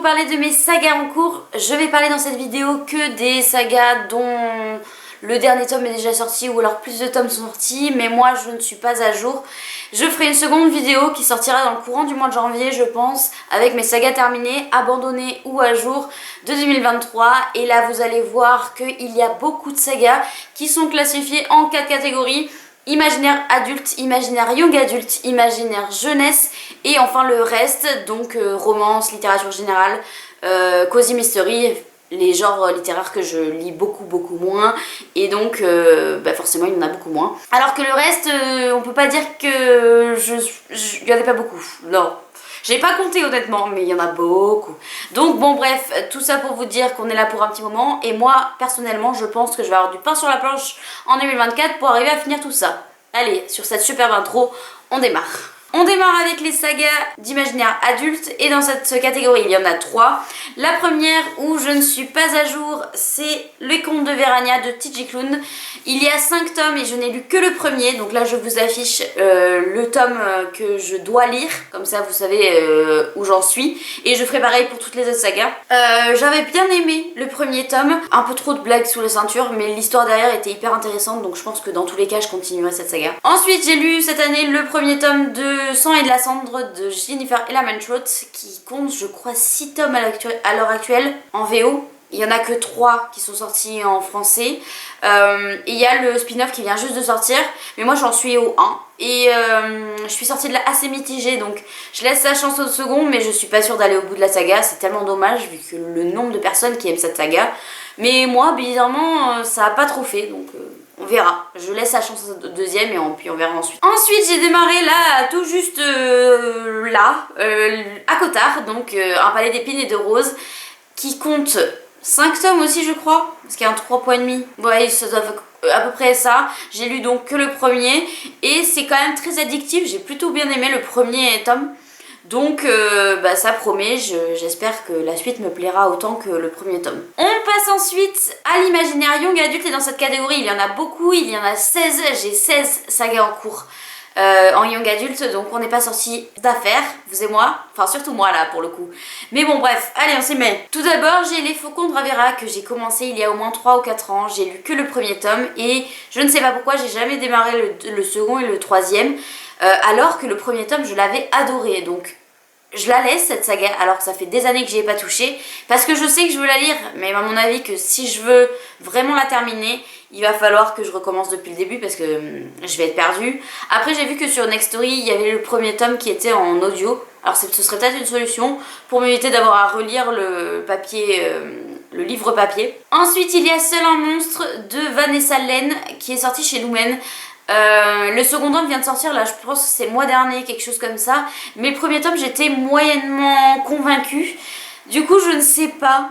parler de mes sagas en cours. Je vais parler dans cette vidéo que des sagas dont le dernier tome est déjà sorti ou alors plus de tomes sont sortis, mais moi je ne suis pas à jour. Je ferai une seconde vidéo qui sortira dans le courant du mois de janvier, je pense, avec mes sagas terminées, abandonnées ou à jour de 2023. Et là vous allez voir qu'il y a beaucoup de sagas qui sont classifiées en 4 catégories. Imaginaire adulte, imaginaire young adulte, imaginaire jeunesse et enfin le reste, donc romance, littérature générale, cozy mystery, les genres littéraires que je lis beaucoup moins et donc forcément il y en a beaucoup moins. Alors que le reste, on peut pas dire que il y en a pas beaucoup, non. J'ai pas compté honnêtement, mais il y en a beaucoup. Donc bon bref, tout ça pour vous dire qu'on est là pour un petit moment. Et moi, personnellement, je pense que je vais avoir du pain sur la planche en 2024 pour arriver à finir tout ça. Allez, sur cette superbe intro, on démarre. On démarre avec les sagas d'imaginaire adulte et dans cette catégorie il y en a 3. La première où je ne suis pas à jour, c'est Les Contes de Vérania de TJ Klune. Il y a 5 tomes et je n'ai lu que le premier, donc là je vous affiche le tome que je dois lire, comme ça vous savez où j'en suis. Et je ferai pareil pour toutes les autres sagas. J'avais bien aimé le premier tome, un peu trop de blagues sous la ceinture, mais l'histoire derrière était hyper intéressante, donc je pense que dans tous les cas je continuerai cette saga. Ensuite j'ai lu cette année le premier tome de Sang et de la cendre de Jennifer Ellermann-Trout qui compte je crois 6 tomes à l'heure actuelle en VO. Il y en a que 3 qui sont sortis en français et il y a le spin-off qui vient juste de sortir, mais moi j'en suis au 1 et je suis sortie de là assez mitigée, donc je laisse la chance au second, mais je suis pas sûre d'aller au bout de la saga. C'est tellement dommage vu que le nombre de personnes qui aiment cette saga, mais moi bizarrement ça a pas trop fait, donc on verra. Je laisse la chance au deuxième et puis on verra ensuite. Ensuite j'ai démarré là, tout juste à Cotard, donc Un palais d'épines et de roses, qui compte 5 tomes aussi je crois, parce qu'il y a un 3,5. Ouais, ça doit à peu près ça. J'ai lu donc que le premier et c'est quand même très addictif. J'ai plutôt bien aimé le premier tome. Donc ça promet, j'espère que la suite me plaira autant que le premier tome. On passe ensuite à l'imaginaire young adulte et dans cette catégorie il y en a beaucoup, il y en a 16, j'ai 16 sagas en cours en young adulte, donc on n'est pas sorti d'affaires, vous et moi, enfin surtout moi là pour le coup. Mais bon bref, allez on s'y met. Tout d'abord j'ai Les Faucons de Ravera que j'ai commencé il y a au moins 3 ou 4 ans, j'ai lu que le premier tome et je ne sais pas pourquoi j'ai jamais démarré le second et le troisième. Alors que le premier tome je l'avais adoré, donc je la laisse cette saga alors que ça fait des années que j'y ai pas touché parce que je sais que je veux la lire, mais à mon avis que si je veux vraiment la terminer il va falloir que je recommence depuis le début parce que je vais être perdue. Après j'ai vu que sur Nextory il y avait le premier tome qui était en audio, alors ce serait peut-être une solution pour m'éviter d'avoir à relire le papier, le livre papier. Ensuite il y a Seul un monstre de Vanessa Len qui est sorti chez Lumen. Le second tome vient de sortir là, je pense que c'est le mois dernier, quelque chose comme ça. Mais le premier tome j'étais moyennement convaincue. Du coup je ne sais pas,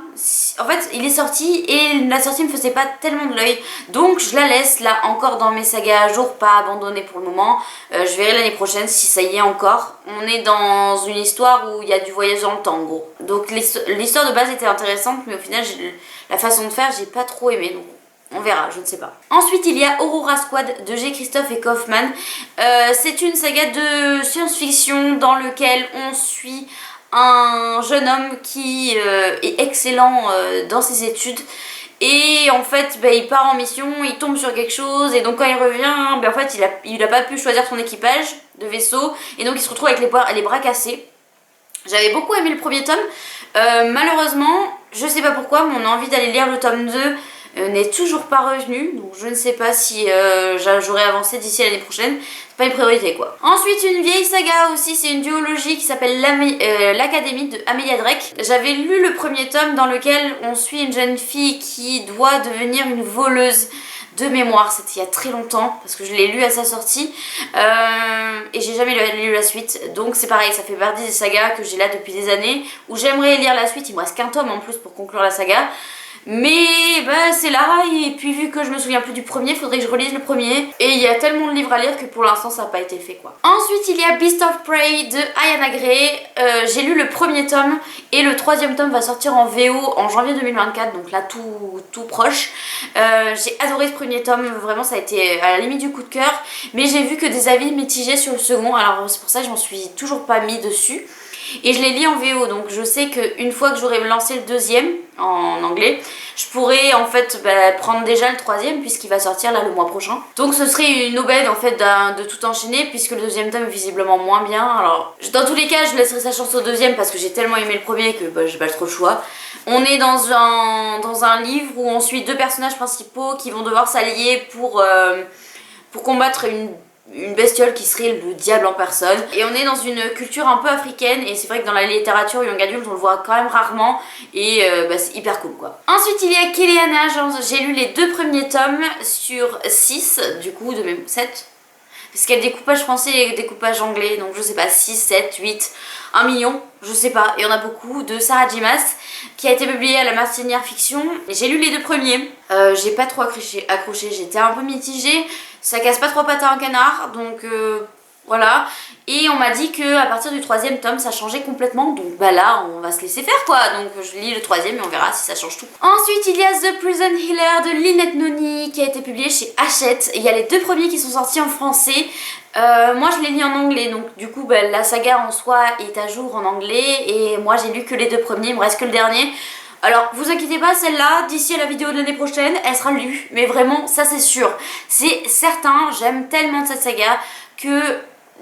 en fait il est sorti et la sortie me faisait pas tellement de l'œil. Donc je la laisse là encore dans mes sagas à jour, pas abandonnée pour le moment. Je verrai l'année prochaine si ça y est encore. On est dans une histoire où il y a du voyage dans le temps en gros. Donc l'histoire de base était intéressante, mais au final la façon de faire j'ai pas trop aimé, donc on verra, je ne sais pas. Ensuite, il y a Aurora Squad de J. Christophe et Kaufman. C'est une saga de science-fiction dans lequel on suit un jeune homme qui est excellent dans ses études. Et en fait, il part en mission, il tombe sur quelque chose et donc quand il revient, en fait, il a pas pu choisir son équipage de vaisseau et donc il se retrouve avec les bras cassés. J'avais beaucoup aimé le premier tome. Malheureusement, je sais pas pourquoi, mon envie d'aller lire le tome 2 n'est toujours pas revenu, donc je ne sais pas si j'aurai avancé d'ici l'année prochaine. C'est pas une priorité quoi. Ensuite une vieille saga aussi, c'est une duologie qui s'appelle l'Académie de Amelia Drake. J'avais lu le premier tome dans lequel on suit une jeune fille qui doit devenir une voleuse de mémoire. C'était il y a très longtemps parce que je l'ai lu à sa sortie et j'ai jamais lu la suite. Donc c'est pareil, ça fait partie des sagas que j'ai là depuis des années où j'aimerais lire la suite. Il me reste qu'un tome en plus pour conclure la saga. Mais c'est là, et puis vu que je me souviens plus du premier, faudrait que je relise le premier. Et il y a tellement de livres à lire que pour l'instant ça n'a pas été fait quoi. Ensuite il y a Beast of Prey de Ayana Gray. J'ai lu le premier tome et le troisième tome va sortir en VO en janvier 2024, donc là tout proche. J'ai adoré ce premier tome, vraiment ça a été à la limite du coup de cœur. Mais j'ai vu que des avis mitigés sur le second, alors c'est pour ça que je m'en suis toujours pas mis dessus. et je les lis en VO, donc je sais qu'une fois que j'aurai lancé le deuxième en anglais, je pourrais en fait prendre déjà le troisième puisqu'il va sortir là le mois prochain. Donc ce serait une aubaine en fait de tout enchaîner puisque le deuxième tome est visiblement moins bien. Alors dans tous les cas je laisserai sa chance au deuxième parce que j'ai tellement aimé le premier que j'ai pas trop le choix. On est dans un livre où on suit deux personnages principaux qui vont devoir s'allier pour combattre une bestiole qui serait le diable en personne. Et on est dans une culture un peu africaine et c'est vrai que dans la littérature young adulte on le voit quand même rarement et c'est hyper cool quoi. Ensuite il y a Keleana, j'ai lu les deux premiers tomes sur 6 du coup de même 7. Parce qu'il y a le découpage français et le découpage anglais, donc je sais pas, 6, 7, 8, 1 million, je sais pas, et on a beaucoup, de Sarah J Maas, qui a été publié à la Martinière Fiction. J'ai lu les deux premiers, j'ai pas trop accroché, j'étais un peu mitigée, ça casse pas trop pattes à un canard, donc voilà. Et on m'a dit que à partir du troisième tome ça changeait complètement, donc là on va se laisser faire quoi. Donc je lis le troisième et on verra si ça change tout. Ensuite il y a The Prison Healer de Lynette Noni qui a été publié chez Hachette. Il y a les deux premiers qui sont sortis en français. Moi je les lis en anglais, donc du coup la saga en soi est à jour en anglais et moi j'ai lu que les deux premiers, il me reste que le dernier. Alors vous inquiétez pas, celle-là, d'ici à la vidéo de l'année prochaine, elle sera lue, mais vraiment ça c'est sûr. C'est certain, j'aime tellement cette saga que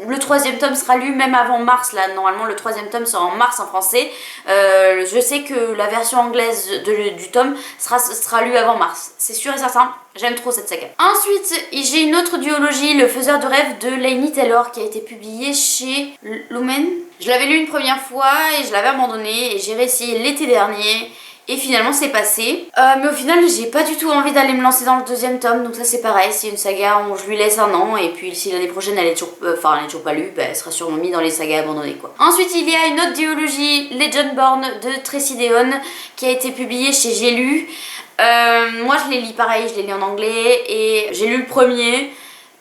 le troisième tome sera lu même avant mars, là normalement le troisième tome sera en mars en français. Je sais que la version anglaise du tome sera lue avant mars, c'est sûr et certain, j'aime trop cette saga. Ensuite j'ai une autre duologie, Le Faiseur de Rêves de Laini Taylor qui a été publiée chez Lumen. Je l'avais lu une première fois et je l'avais abandonné et j'ai réessayé l'été dernier. Et finalement c'est passé. Mais au final j'ai pas du tout envie d'aller me lancer dans le deuxième tome. Donc ça c'est pareil, c'est une saga où je lui laisse un an. Et puis si l'année prochaine elle est toujours, elle est toujours pas lue, elle sera sûrement mise dans les sagas abandonnées quoi. Ensuite il y a une autre duologie, Legendborn de Tracy Deonn, qui a été publiée chez J'ai lu. Moi je les lis pareil, je les lis en anglais. Et j'ai lu le premier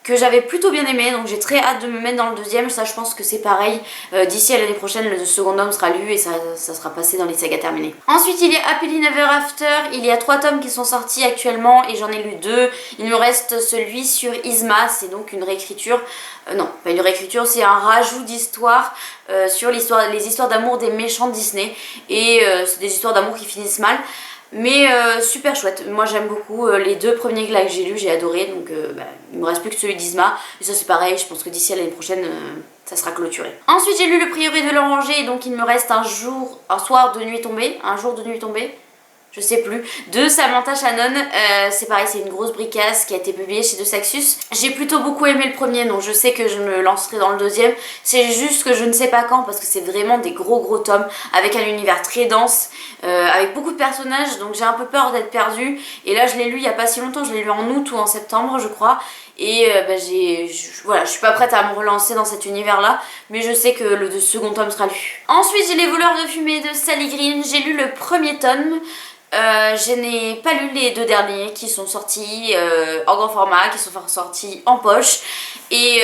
que j'avais plutôt bien aimé, donc j'ai très hâte de me mettre dans le deuxième. Ça je pense que c'est pareil, d'ici à l'année prochaine le second tome sera lu et ça sera passé dans les sagas terminées. Ensuite il y a Happily Never After, il y a 3 tomes qui sont sortis actuellement et j'en ai lu 2. Il me reste celui sur Yzma, c'est donc une réécriture, non pas une réécriture, c'est un rajout d'histoire sur les histoires d'amour des méchants de Disney et c'est des histoires d'amour qui finissent mal. Mais super chouette, moi j'aime beaucoup les deux premiers que j'ai lus, j'ai adoré, donc il me reste plus que celui d'Yzma, et ça c'est pareil, je pense que d'ici à l'année prochaine ça sera clôturé. Ensuite j'ai lu Le Prieuré de l'Oranger, donc il me reste un soir de nuit tombée, un jour de nuit tombée, je sais plus, de Samantha Shannon. C'est pareil, c'est une grosse bricasse qui a été publiée chez De Saxus. J'ai plutôt beaucoup aimé le premier, donc je sais que je me lancerai dans le deuxième. C'est juste que je ne sais pas quand, parce que c'est vraiment des gros tomes avec un univers très dense, avec beaucoup de personnages, donc j'ai un peu peur d'être perdue. Et là je l'ai lu il y a pas si longtemps, je l'ai lu en août ou en septembre je crois. Et voilà, je suis pas prête à me relancer dans cet univers là, mais je sais que le second tome sera lu. Ensuite j'ai Les Voleurs de Fumée de Sally Green, j'ai lu le premier tome. Je n'ai pas lu les deux derniers qui sont sortis en grand format, qui sont sortis en poche. Et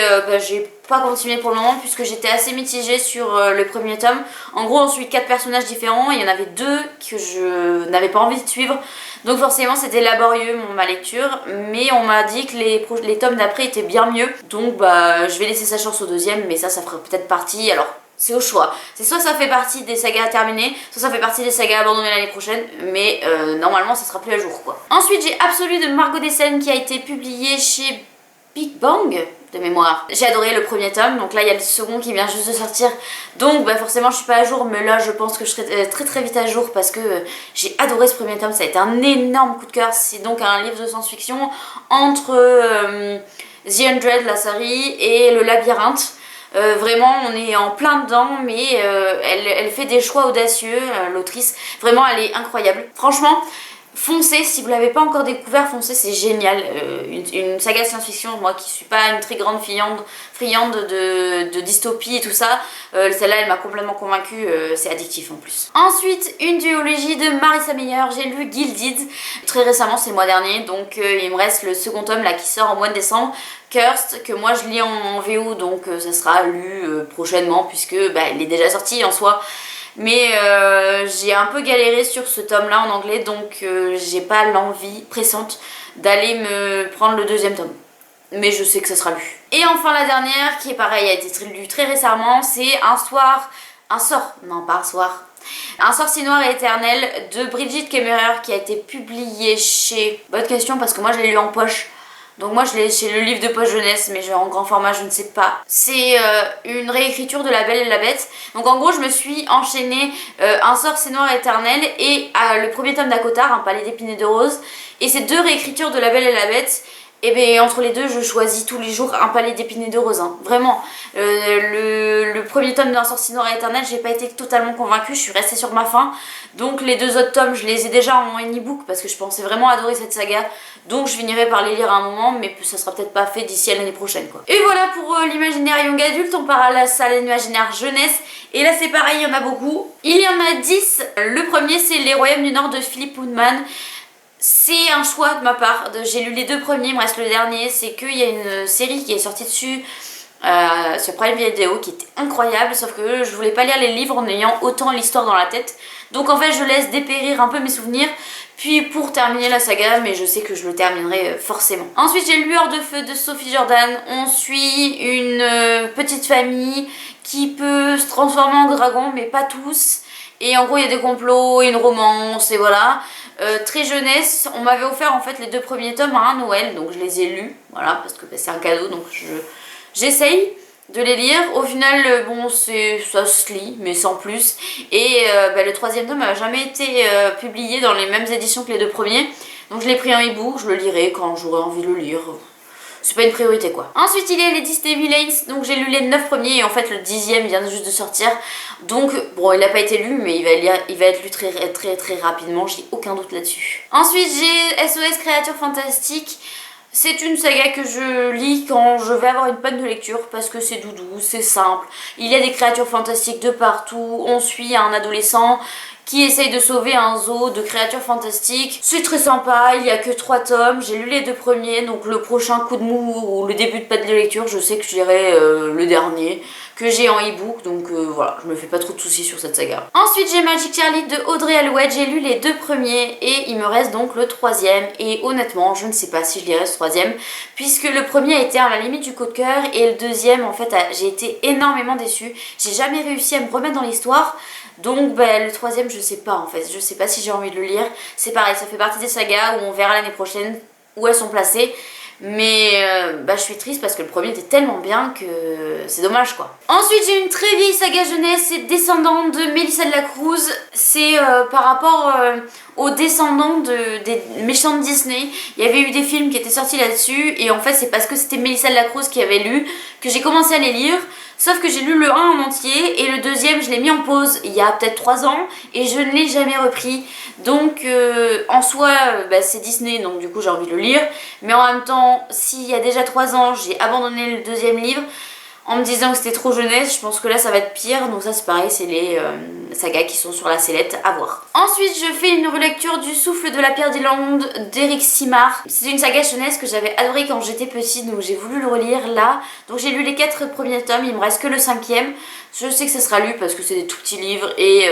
j'ai pas continué pour le moment puisque j'étais assez mitigée sur le premier tome. En gros on suit 4 personnages différents, il y en avait 2 que je n'avais pas envie de suivre. Donc forcément c'était laborieux ma lecture, mais on m'a dit que les tomes d'après étaient bien mieux. Donc je vais laisser sa chance au deuxième, mais ça fera peut-être partie, alors c'est au choix. C'est soit ça fait partie des sagas terminées, soit ça fait partie des sagas abandonnées l'année prochaine, mais normalement ça sera plus à jour quoi. Ensuite j'ai Absolu de Margot Dessen qui a été publié chez Big Bang de mémoire. J'ai adoré le premier tome, donc là il y a le second qui vient juste de sortir, donc forcément je suis pas à jour, mais là je pense que je serai très vite à jour parce que j'ai adoré ce premier tome, ça a été un énorme coup de cœur. C'est donc un livre de science-fiction entre The Hundred, la série, et Le Labyrinthe. Vraiment on est en plein dedans, mais elle fait des choix audacieux, l'autrice, vraiment elle est incroyable. Franchement foncez, si vous l'avez pas encore découvert, foncez, c'est génial. Une saga science-fiction, moi qui suis pas une très grande friande de dystopie et tout ça, celle-là elle m'a complètement convaincue, c'est addictif en plus. Ensuite une duologie de Marissa Meyer, j'ai lu Gilded très récemment, c'est le mois dernier, donc il me reste le second tome là qui sort en mois de décembre, Cursed, que moi je lis en VO, donc ça sera lu prochainement puisque il est déjà sorti en soi. Mais j'ai un peu galéré sur ce tome là en anglais, donc j'ai pas l'envie pressante d'aller me prendre le deuxième tome. Mais je sais que ça sera lu. Et enfin la dernière, qui est pareil, a été lue très récemment, c'est Un soir Un sort, non pas un soir. Un sorcier noir et éternel de Brigid Kemmerer qui a été publié chez... Bonne question parce que moi je l'ai lu en poche. Donc moi je l'ai chez le livre de poche jeunesse, mais en grand format je ne sais pas. C'est une réécriture de La Belle et la Bête. Donc en gros je me suis enchaîné Un sorcier noir éternel et le premier tome d'Akotar, Un palais d'épines et de roses. Et ces deux réécritures de La Belle et la Bête, et bien entre les deux je choisis tous les jours Un palais d'épines et de roses, hein. Vraiment. Le premier tome d'Un sorcier noir et éternel, j'ai pas été totalement convaincue, je suis restée sur ma faim. Donc les deux autres tomes je les ai déjà en e-book parce que je pensais vraiment adorer cette saga. Donc je finirai par les lire à un moment, mais ça sera peut-être pas fait d'ici à l'année prochaine quoi. Et voilà pour l'imaginaire young adulte, on part à la salle imaginaire jeunesse. Et là c'est pareil, il y en a beaucoup. Il y en a 10. Le premier c'est Les Royaumes du Nord de Philip Pullman. C'est un choix de ma part, j'ai lu les deux premiers, il me reste le dernier. C'est qu'il y a une série qui est sortie dessus sur Prime Video qui était incroyable, sauf que je voulais pas lire les livres en ayant autant l'histoire dans la tête. Donc en fait je laisse dépérir un peu mes souvenirs puis pour terminer la saga, mais je sais que je le terminerai forcément. Ensuite j'ai Lueur de feu de Sophie Jordan. On suit une petite famille qui peut se transformer en dragon mais pas tous. Et en gros il y a des complots, une romance et voilà. Très jeunesse, on m'avait offert en fait les deux premiers tomes à un Noël, donc je les ai lus, voilà, parce que c'est un cadeau, donc j'essaye de les lire. Au final, bon, ça se lit, mais sans plus. Et le troisième tome n'a jamais été publié dans les mêmes éditions que les deux premiers, donc je l'ai pris en e-book, je le lirai quand j'aurai envie de le lire. C'est pas une priorité quoi. Ensuite il y a les Disney Villains, donc j'ai lu les 9 premiers et en fait le 10e vient juste de sortir. Donc bon il n'a pas été lu mais il va être lu très rapidement, j'ai aucun doute là-dessus. Ensuite j'ai SOS Créatures Fantastiques. C'est une saga que je lis quand je vais avoir une panne de lecture parce que c'est doudou, c'est simple. Il y a des créatures fantastiques de partout, on suit un adolescent qui essaye de sauver un zoo de créatures fantastiques. C'est très sympa, il n'y a que 3 tomes, j'ai lu les deux premiers, donc le prochain coup de mou ou le début de panne de lecture, je sais que je lirai le dernier, que j'ai en e-book, donc voilà, je me fais pas trop de soucis sur cette saga. Ensuite j'ai Magic Charlie de Audrey Alouette, j'ai lu les deux premiers et il me reste donc le troisième, et honnêtement je ne sais pas si je lirai ce troisième, puisque le premier a été à la limite du coup de cœur et le deuxième en fait j'ai été énormément déçue, j'ai jamais réussi à me remettre dans l'histoire. Donc le troisième je sais pas en fait, je sais pas si j'ai envie de le lire. C'est pareil, ça fait partie des sagas où on verra l'année prochaine où elles sont placées. Mais je suis triste parce que le premier était tellement bien que c'est dommage quoi. Ensuite j'ai une très vieille saga jeunesse, c'est Descendants de Mélissa de la Cruz. C'est par rapport aux descendants des méchants de Disney. Il y avait eu des films qui étaient sortis là-dessus et en fait c'est parce que c'était Mélissa de la Cruz qui avait lu que j'ai commencé à les lire. Sauf que j'ai lu le 1 en entier et le deuxième je l'ai mis en pause il y a peut-être 3 ans et je ne l'ai jamais repris. Donc en soi c'est Disney donc du coup j'ai envie de le lire. Mais en même temps s'il y a déjà 3 ans j'ai abandonné le deuxième livre en me disant que c'était trop jeunesse, je pense que là ça va être pire. Donc ça c'est pareil, c'est les sagas qui sont sur la sellette, à voir. Ensuite je fais une relecture du Souffle de la Pierre d'Irlande d'Éric Simard. C'est une saga jeunesse que j'avais adorée quand j'étais petite, donc j'ai voulu le relire là. Donc j'ai lu les 4 premiers tomes, il me reste que le 5e. Je sais que ça sera lu parce que c'est des tout petits livres et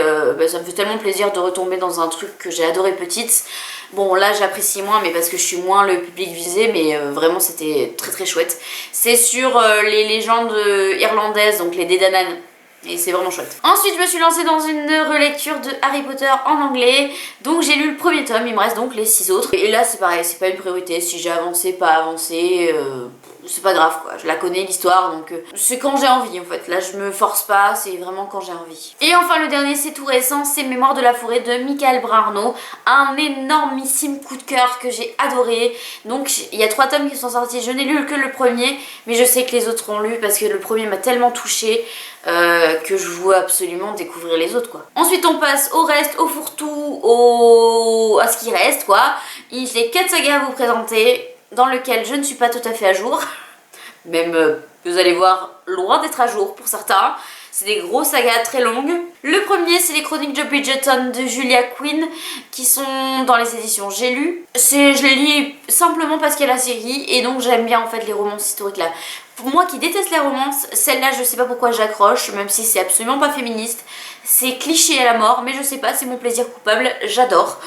ça me fait tellement plaisir de retomber dans un truc que j'ai adoré petite. Bon là j'apprécie moins mais parce que je suis moins le public visé, mais vraiment c'était très chouette. C'est sur les légendes irlandaises, donc les Dédananes. Et c'est vraiment chouette. Ensuite je me suis lancée dans une relecture de Harry Potter en anglais. Donc j'ai lu le premier tome, il me reste donc les 6 autres. Et là c'est pareil, c'est pas une priorité. Si j'ai avancé, pas avancé, c'est pas grave quoi. Je la connais l'histoire, donc c'est quand j'ai envie en fait. Là je me force pas, c'est vraiment quand j'ai envie. Et enfin le dernier c'est tout récent, c'est Mémoires de la forêt de Michael Brun-Arnaud. Un énormissime coup de cœur que j'ai adoré. Donc il y a 3 tomes qui sont sortis, je n'ai lu que le premier, mais je sais que les autres ont lu parce que le premier m'a tellement touchée que je veux absolument découvrir les autres quoi. Ensuite on passe au reste, au fourre-tout, à ce qui reste quoi. J'ai 4 sagas à vous présenter dans lequel je ne suis pas tout à fait à jour. Même vous allez voir, loin d'être à jour pour certains. C'est des grosses sagas très longues. Le premier c'est les Chroniques de Bridgerton de Julia Quinn qui sont dans les éditions J'ai lu. Je les lis simplement parce qu'il y a la série et donc j'aime bien en fait les romances historiques là. Pour moi qui déteste les romances, celle-là je sais pas pourquoi j'accroche, même si c'est absolument pas féministe. C'est cliché à la mort, mais je sais pas, c'est mon plaisir coupable, j'adore.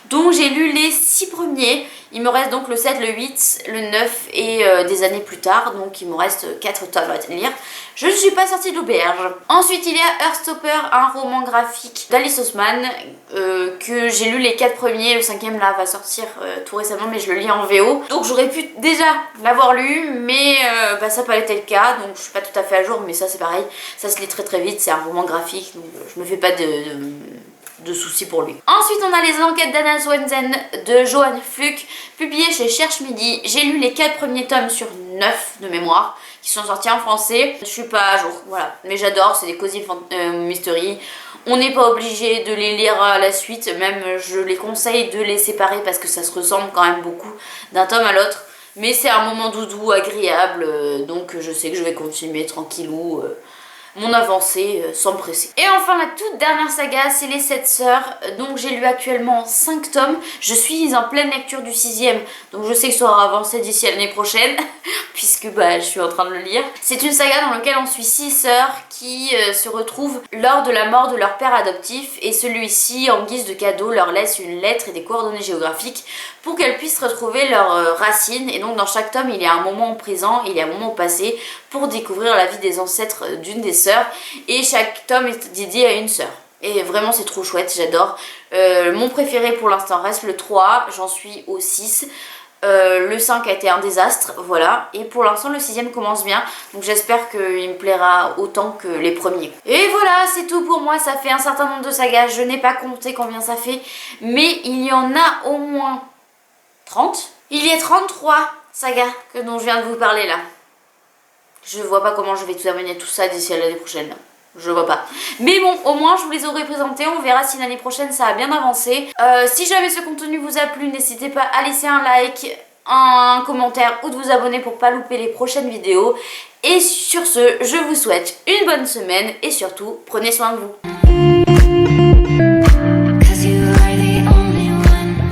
Donc j'ai lu les 6 premiers, Il me reste donc le 7, le 8, le 9 et des années plus tard, donc il me reste 4 tomes à lire. Je ne suis pas sortie de l'auberge. Ensuite il y a Heartstopper, un roman graphique d'Alice Oseman que j'ai lu les 4 premiers, le 5e là va sortir tout récemment mais je le lis en VO. Donc j'aurais pu déjà l'avoir lu mais ça n'a pas été le cas, donc je suis pas tout à fait à jour, mais ça c'est pareil, ça se lit très très vite, c'est un roman graphique donc je me fais pas de soucis pour lui. Ensuite on a les enquêtes d'Anna Swensen de Johan Fluck, publiées chez Cherche Midi. J'ai lu les 4 premiers tomes sur 9 de mémoire, qui sont sortis en français. Je suis pas à jour, voilà. Mais j'adore, c'est des cozy mystery. On n'est pas obligé de les lire à la suite, même je les conseille de les séparer parce que ça se ressemble quand même beaucoup d'un tome à l'autre. Mais c'est un moment doudou, agréable, donc je sais que je vais continuer tranquillou mon avancée sans me presser. Et enfin la toute dernière saga, c'est les 7 sœurs, donc j'ai lu actuellement 5 tomes. Je suis en pleine lecture du 6e, donc je sais que ça aura avancé d'ici à l'année prochaine, puisque je suis en train de le lire. C'est une saga dans laquelle on suit 6 sœurs qui se retrouvent lors de la mort de leur père adoptif, et celui-ci, en guise de cadeau, leur laisse une lettre et des coordonnées géographiques pour qu'elles puissent retrouver leurs racines. Et donc dans chaque tome, il y a un moment au présent, il y a un moment au passé, pour découvrir la vie des ancêtres d'une des sœurs, et chaque tome est dédié à une sœur. Et vraiment c'est trop chouette, j'adore. Mon préféré pour l'instant reste le 3, j'en suis au 6. Le 5 a été un désastre, voilà. Et pour l'instant le 6e commence bien, donc j'espère qu'il me plaira autant que les premiers. Et voilà, c'est tout pour moi, ça fait un certain nombre de sagas, je n'ai pas compté combien ça fait, mais il y en a au moins 30. Il y a 33 sagas dont je viens de vous parler là. Je vois pas comment je vais terminer tout ça d'ici à l'année prochaine. Je vois pas. Mais bon, au moins je vous les aurai présentés. On verra si l'année prochaine ça a bien avancé. Si jamais ce contenu vous a plu, n'hésitez pas à laisser un like, un commentaire ou de vous abonner pour pas louper les prochaines vidéos. Et sur ce, je vous souhaite une bonne semaine et surtout, prenez soin de vous.